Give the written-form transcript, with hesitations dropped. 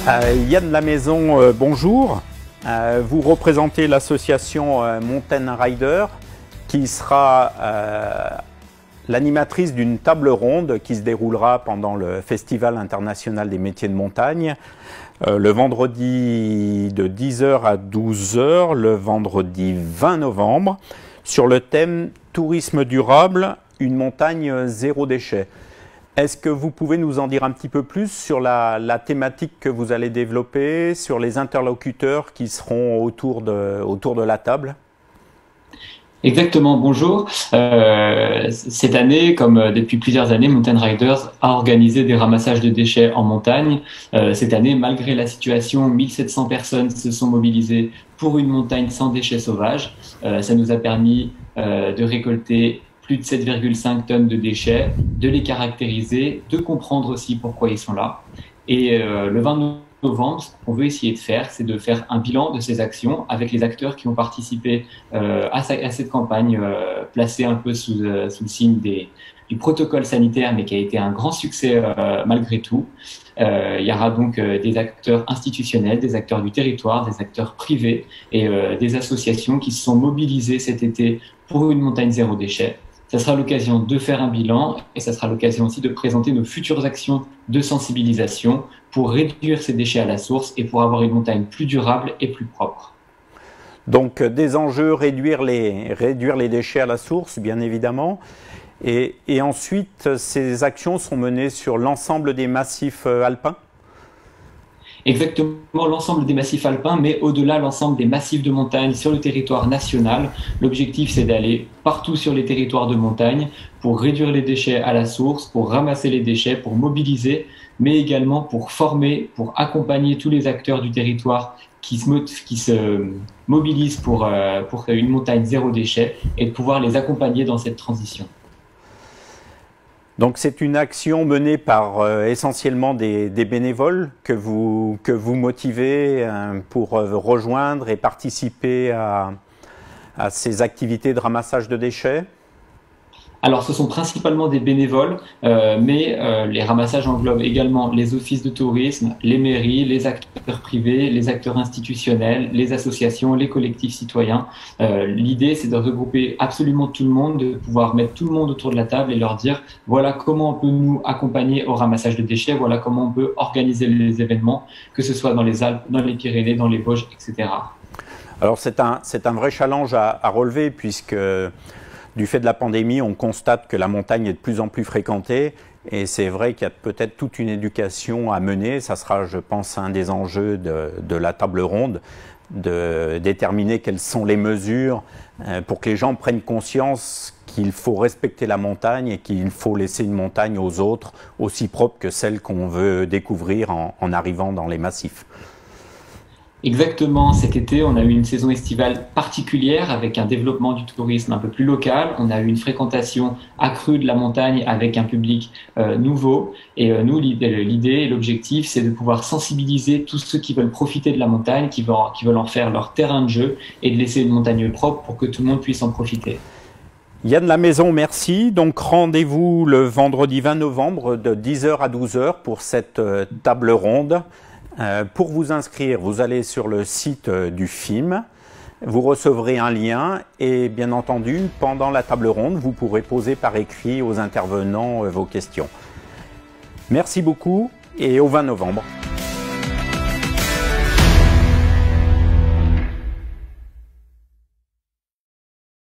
Yann Lamaison, bonjour. Vous représentez l'association Mountain Rider qui sera l'animatrice d'une table ronde qui se déroulera pendant le Festival international des métiers de montagne le vendredi de 10 h à 12 h, le vendredi 20 novembre, sur le thème « Tourisme durable, une montagne zéro déchet ». Est-ce que vous pouvez nous en dire un petit peu plus sur la thématique que vous allez développer, sur les interlocuteurs qui seront autour de la table? Exactement, bonjour. Cette année, comme depuis plusieurs années, Mountain Riders a organisé des ramassages de déchets en montagne. Cette année, malgré la situation, 1700 personnes se sont mobilisées pour une montagne sans déchets sauvages. Ça nous a permis de récolter plus de 7,5 tonnes de déchets, de les caractériser, de comprendre aussi pourquoi ils sont là. Et le 20 novembre, ce qu'on veut essayer de faire, c'est de faire un bilan de ces actions avec les acteurs qui ont participé à cette campagne placée un peu sous le signe du protocole sanitaire, mais qui a été un grand succès malgré tout. Il y aura donc des acteurs institutionnels, des acteurs du territoire, des acteurs privés et des associations qui se sont mobilisés cet été pour une montagne zéro déchet. Ça sera l'occasion de faire un bilan et ça sera l'occasion aussi de présenter nos futures actions de sensibilisation pour réduire ces déchets à la source et pour avoir une montagne plus durable et plus propre. Donc des enjeux, réduire les déchets à la source, bien évidemment. Et ensuite, ces actions sont menées sur l'ensemble des massifs alpins? Exactement, l'ensemble des massifs alpins, mais au-delà, l'ensemble des massifs de montagne sur le territoire national. L'objectif, c'est d'aller partout sur les territoires de montagne pour réduire les déchets à la source, pour ramasser les déchets, pour mobiliser, mais également pour former, pour accompagner tous les acteurs du territoire qui se mobilisent pour une montagne zéro déchet et de pouvoir les accompagner dans cette transition. Donc c'est une action menée par essentiellement des bénévoles que vous motivez pour rejoindre et participer à ces activités de ramassage de déchets? Alors, ce sont principalement des bénévoles, mais les ramassages englobent également les offices de tourisme, les mairies, les acteurs privés, les acteurs institutionnels, les associations, les collectifs citoyens. L'idée, c'est de regrouper absolument tout le monde, de pouvoir mettre tout le monde autour de la table et leur dire voilà comment on peut nous accompagner au ramassage de déchets, voilà comment on peut organiser les événements, que ce soit dans les Alpes, dans les Pyrénées, dans les Vosges, etc. Alors, c'est un vrai challenge à relever puisque du fait de la pandémie, on constate que la montagne est de plus en plus fréquentée et c'est vrai qu'il y a peut-être toute une éducation à mener. Ça sera, je pense, un des enjeux de la table ronde, de déterminer quelles sont les mesures pour que les gens prennent conscience qu'il faut respecter la montagne et qu'il faut laisser une montagne aux autres aussi propre que celle qu'on veut découvrir en arrivant dans les massifs. Exactement, cet été, on a eu une saison estivale particulière avec un développement du tourisme un peu plus local. On a eu une fréquentation accrue de la montagne avec un public nouveau. Et nous, l'idée et l'objectif, c'est de pouvoir sensibiliser tous ceux qui veulent profiter de la montagne, qui veulent en faire leur terrain de jeu et de laisser une montagne propre pour que tout le monde puisse en profiter. Yann Lamaison, merci. Donc rendez-vous le vendredi 20 novembre de 10 h à 12 h pour cette table ronde. Pour vous inscrire, vous allez sur le site du film, vous recevrez un lien et bien entendu, pendant la table ronde, vous pourrez poser par écrit aux intervenants vos questions. Merci beaucoup et au 20 novembre.